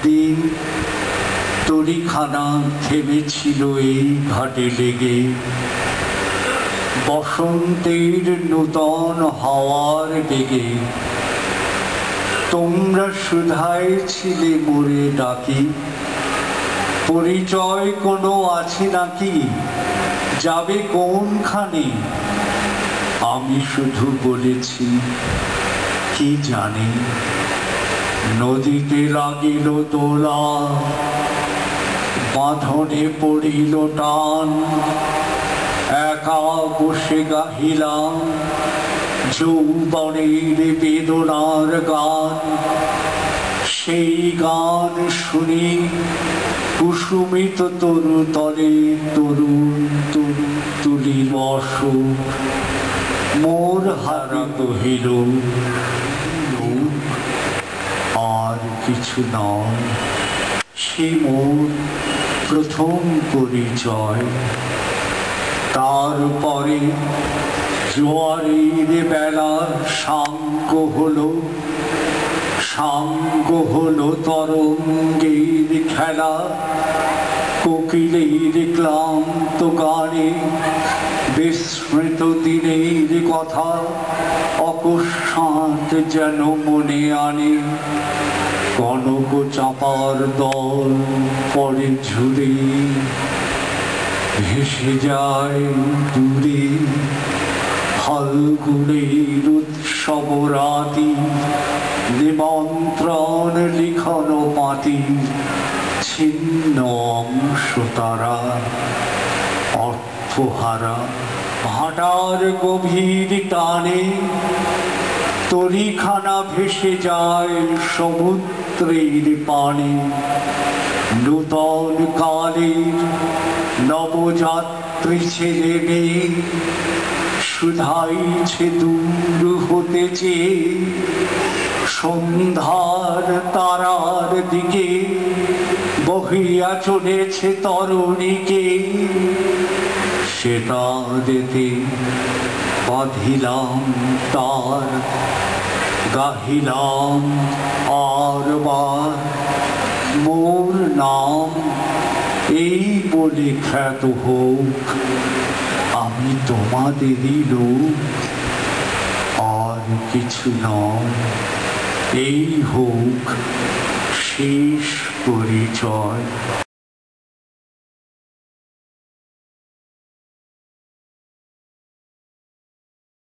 একদিন তরিখানা থেমেছিল এই ঘাটে লেগে, বসন্তের নূতন হাওয়ার বেগে। তোমরা শুধাই ছিলে মোরে ডাকি, পরিচয় কোনো আছে নাকি, যাবে কোনখানে? আমি শুধু বলেছি কি জানি। নদীতে লাগিল দোলা, বাঁধনে পড়িল টান, একা বসে গাহিলাম যৌবনের বেদনার গান। সেই গান শুনি কুসুমিত তরু তলে তরুণ তরু তুলিল অশোক। মোর হারা কহিল আর কিছু নয়, সে মোর প্রথম পরিচয়। তারপরে জোয়ারের বেলার সাঙ্গ হলো তরঙ্গের খেলা। কোকিলের ক্লান্ত গানে বিস্মৃত দিনের কথা অকস্মাৎ যেন মনে আনে। কনক চাপার দল পরে ঝুলে ভেসে যায় দূরে। ফাল্গুনের উৎসব রাতি, নিমন্ত্রণ লিখন পাতি, ছিন্ন অংশ তারা অর্থহারা। ভাটার গভীর টানে তরিখানা ভেসে যায় সমুদ্রের পানে। নূতন কালের নবযাত্রী ছেলে মেয়ে শুধাইছে দূর হতে চেয়ে, সন্ধ্যার তারার দিকে বহিয়া চলেছে তরুণীকে। সেটা যেতে বাঁধিলাম তার, গাহিলাম আর বার মোর নাম। এই বলে খ্যাত হোক আমি তোমাদেরই লোক, আর কিছু নয়। এই হোক শেষ পরিচয়।